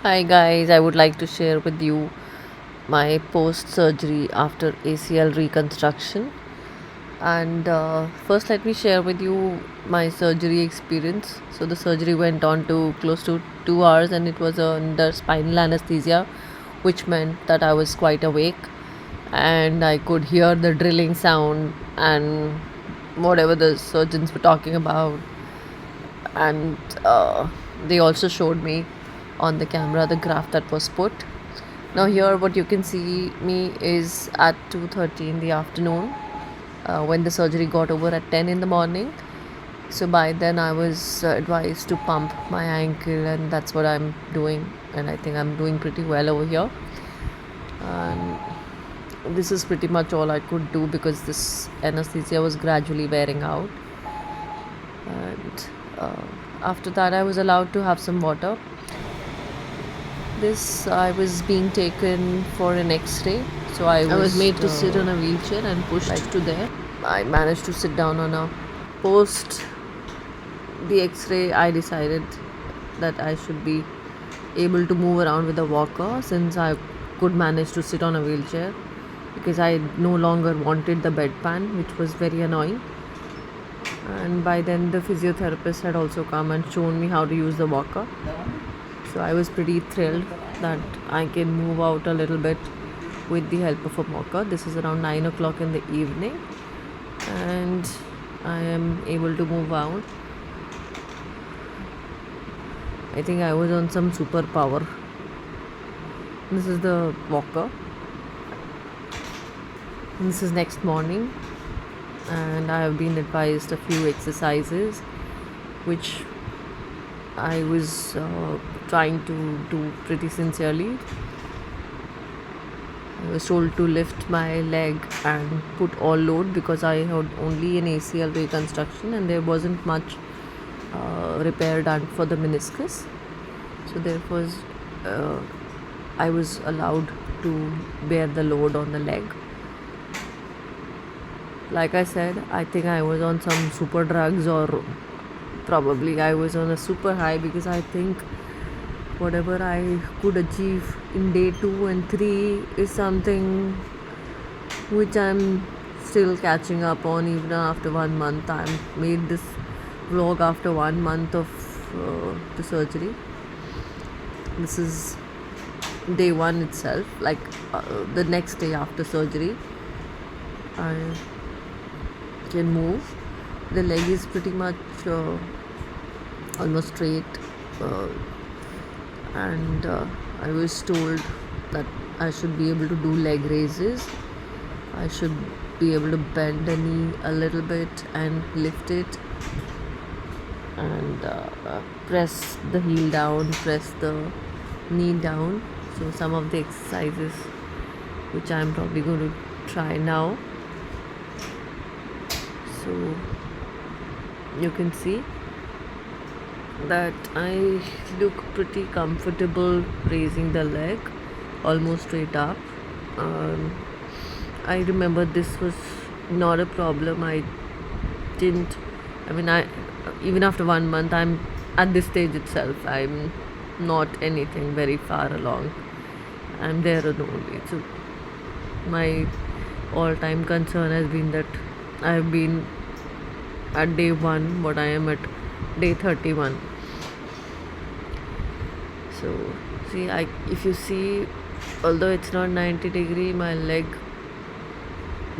Hi guys, I would like to share with you my post surgery after ACL reconstruction. And first, let me share with you my surgery experience. So, the surgery went on to close to 2 hours, and it was under spinal anesthesia, which meant that I was quite awake and I could hear the drilling sound and whatever the surgeons were talking about. And they also showed me on the camera the graph that was put. Now here what you can see me is at 2:30 in the afternoon, when the surgery got over at 10 in the morning. So by then I was advised to pump my ankle, and that's what I'm doing, and I think I'm doing pretty well over here. And this is pretty much all I could do because this anesthesia was gradually wearing out. And after that I was allowed to have some water. This I was being taken for an X-ray, so I was made to sit on a wheelchair and pushed to there. I managed to sit down on a post the X-ray. I decided that I should be able to move around with a walker since I could manage to sit on a wheelchair, because I no longer wanted the bedpan, which was very annoying. And by then the physiotherapist had also come and shown me how to use the walker. So I was pretty thrilled that I can move out a little bit with the help of a walker. This is around 9 o'clock in the evening, and I am able to move out. I think I was on some superpower. This is the walker. This is next morning, and I have been advised a few exercises which I was trying to do pretty sincerely. I was told to lift my leg and put all load because I had only an ACL reconstruction and there wasn't much repair done for the meniscus. So therefore, uh, I was allowed to bear the load on the leg. Like I said, I think I was on some super drugs, or probably I was on a super high, because I think whatever I could achieve in day 2 and 3 is something which I'm still catching up on even after 1 month. I made this vlog after 1 month of the surgery. This is day 1 itself, like the next day after surgery. I can move. The leg is pretty much almost straight, uh, and I was told that I should be able to do leg raises. I should be able to bend the knee a little bit and lift it, and press the heel down, press the knee down. So some of the exercises which I'm probably going to try now. So you can see that I look pretty comfortable raising the leg almost straight up. I remember this was not a problem. I didn't, I mean, I even after 1 month, I'm at this stage itself, I'm not anything very far along. I'm there only. So my all-time concern has been that I've been at day 1, but I am at day 31. So see, if you see, although it's not 90-degree, my leg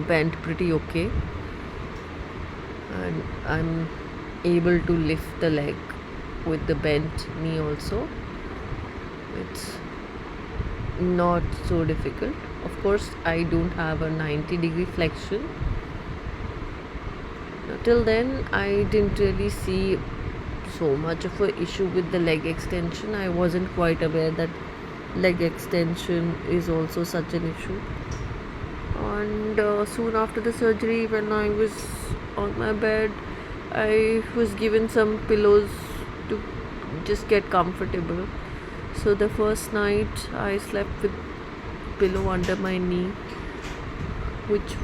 bent pretty okay, and I'm able to lift the leg with the bent knee also. It's not so difficult. Of course, I don't have a 90-degree flexion. Till then, I didn't really see so much of an issue with the leg extension. I wasn't quite aware that leg extension is also such an issue. And soon after the surgery, when I was on my bed, I was given some pillows to just get comfortable. So the first night I slept with pillow under my knee, which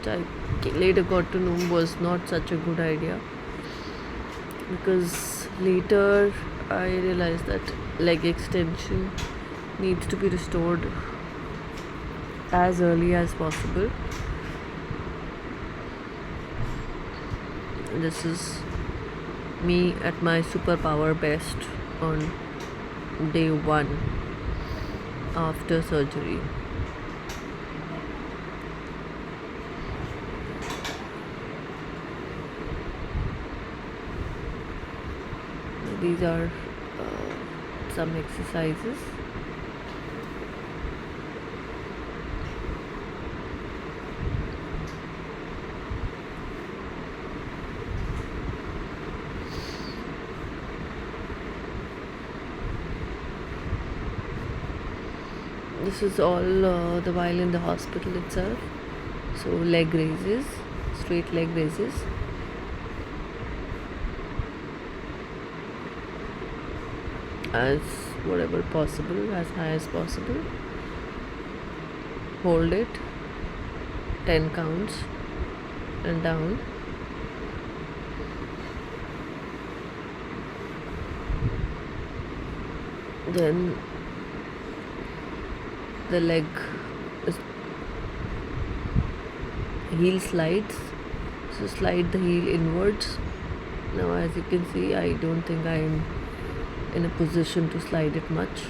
I later got to know was not such a good idea, because later I realized that leg extension needs to be restored as early as possible. This is me at my superpower best on day one after surgery. These are some exercises. This is all the while in the hospital itself. So leg raises, straight leg raises. As whatever possible, as high as possible. Hold it 10 counts and down. Then the leg heel slides, so slide the heel inwards. Now as you can see, I don't think I am in a position to slide it much,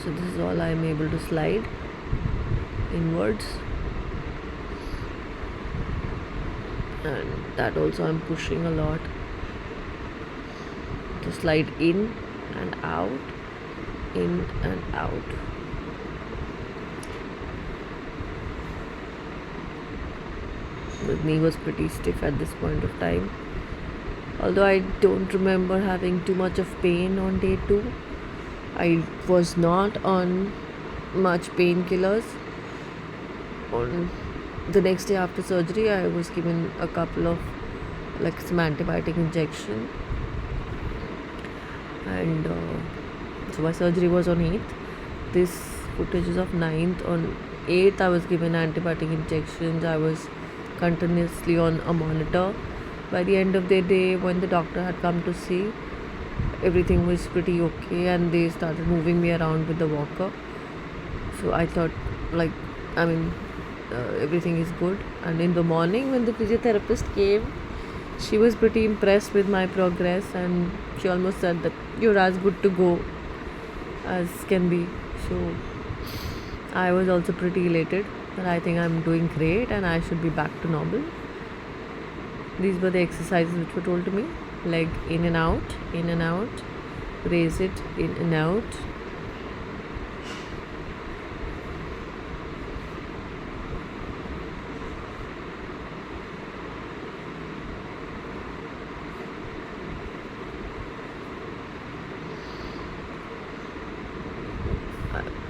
so this is all I am able to slide inwards, and that also I'm pushing a lot to slide in and out, in and out. The knee was pretty stiff at this point of time, although I don't remember having too much of pain on day 2. I was not on much painkillers. On the next day after surgery, I was given a couple of some antibiotic injection, and so my surgery was on 8th. This footage is of 9th. On 8th, I was given antibiotic injections. I was continuously on a monitor. By the end of the day, when the doctor had come to see, everything was pretty okay, and they started moving me around with the walker. So I thought, everything is good. And in the morning, when the physiotherapist came, she was pretty impressed with my progress, and she almost said that you're as good to go as can be. So I was also pretty elated that I think I'm doing great and I should be back to normal. These were the exercises which were told to me. Leg in and out, raise it, in and out.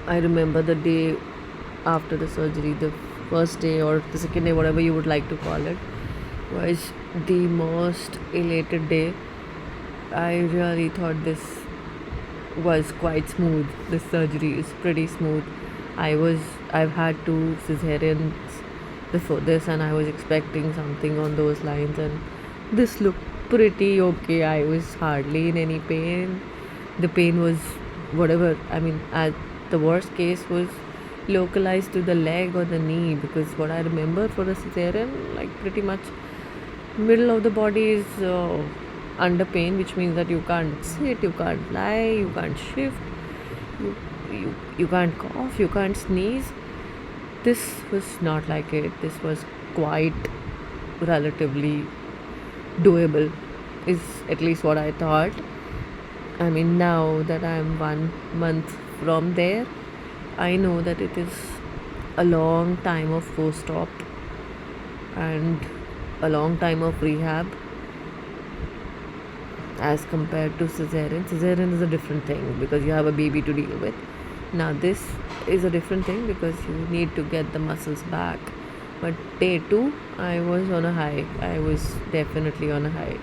I remember the day after the surgery, the first day or the second day, whatever you would like to call it, was the most elated day. I really thought this was quite smooth. This surgery is pretty smooth. I've had 2 cesareans before this, and I was expecting something on those lines, and this looked pretty okay. I was hardly in any pain. The pain was whatever. At the worst case was localized to the leg or the knee, because what I remember for a cesarean, pretty much middle of the body is under pain, which means that you can't sit, you can't lie, you can't shift, you can't cough, you can't sneeze. This was not like it. This was quite relatively doable, is at least what I thought. Now that I'm 1 month from there, I know that it is a long time of post-op and a long time of rehab as compared to cesarean. Cesarean is a different thing because you have a baby to deal with. Now this is a different thing because you need to get the muscles back. But day 2, I was on a high. I was definitely on a high.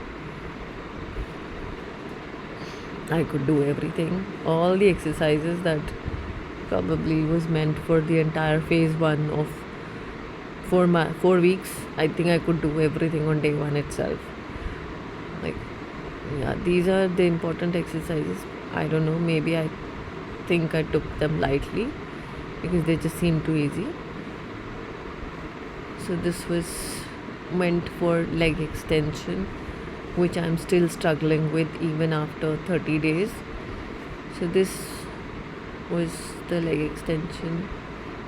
I could do everything. All the exercises that probably was meant for the entire phase 1 of 4 weeks, I think I could do everything on day 1 itself. Yeah, these are the important exercises. I don't know, maybe I think I took them lightly because they just seem too easy. So this was meant for leg extension, which I'm still struggling with even after 30 days. So this was the leg extension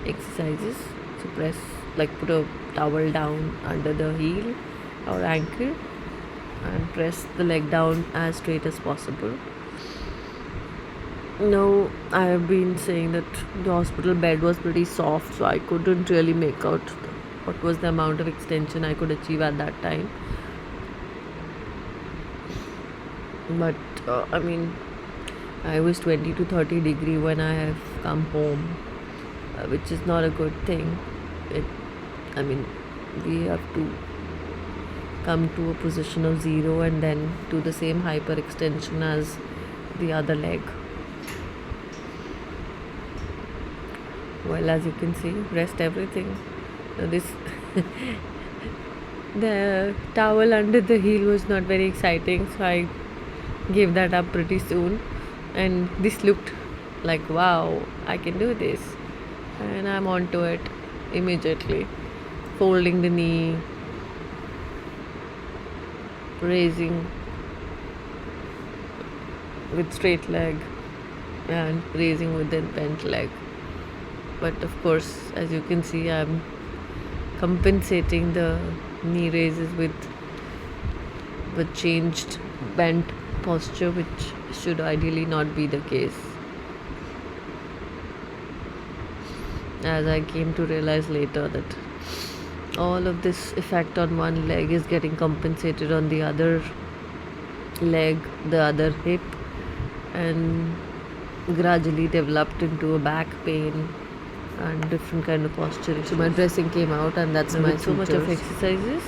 exercises. So press, like put a towel down under the heel or ankle and press the leg down as straight as possible. Now, I have been saying that the hospital bed was pretty soft, so I couldn't really make out what was the amount of extension I could achieve at that time. But I mean, I was 20 to 30 degree when I have come home, which is not a good thing. It, I mean, we have to come to a position of zero and then do the same hyperextension as the other leg. Well, as you can see, rest everything. Now this the towel under the heel was not very exciting, so I gave that up pretty soon. And this looked like, wow, I can do this, and I'm onto it immediately. Folding the knee, raising with straight leg, and raising with the bent leg. But of course, as you can see, I'm compensating the knee raises with the changed bent posture, which should ideally not be the case, as I came to realize later that all of this effect on one leg is getting compensated on the other leg, the other hip, and gradually developed into a back pain and different kind of posture. So my dressing came out, and that's my so much of exercises.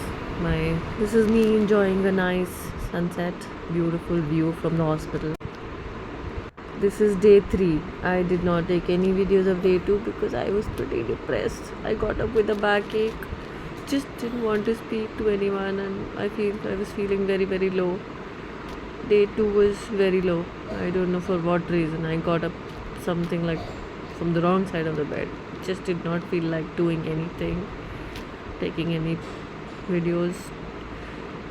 This is me enjoying a nice sunset, beautiful view from the hospital. This is day 3. I did not take any videos of day 2 because I was pretty depressed. I got up with a backache, just didn't want to speak to anyone, and I was feeling very, very low. Day 2 was very low. I don't know for what reason. I got up something like from the wrong side of the bed. Just did not feel like doing anything, taking any videos.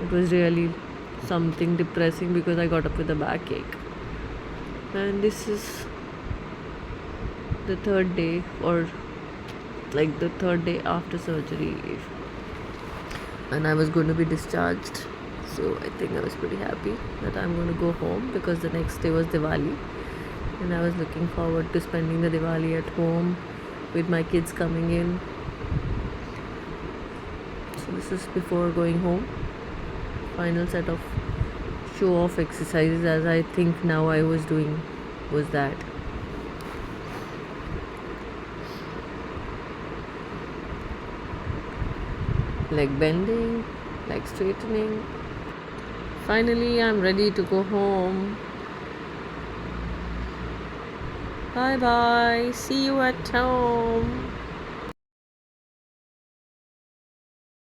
It was really something depressing because I got up with a backache. And this is the third day, or like the third day after surgery, and I was going to be discharged. So I think I was pretty happy that I'm going to go home because the next day was Diwali, and I was looking forward to spending the Diwali at home with my kids coming in. So this is before going home. Final set of show off exercises, as I think now I was doing, was that. Leg bending, leg straightening. Finally, I'm ready to go home. Bye bye. See you at home.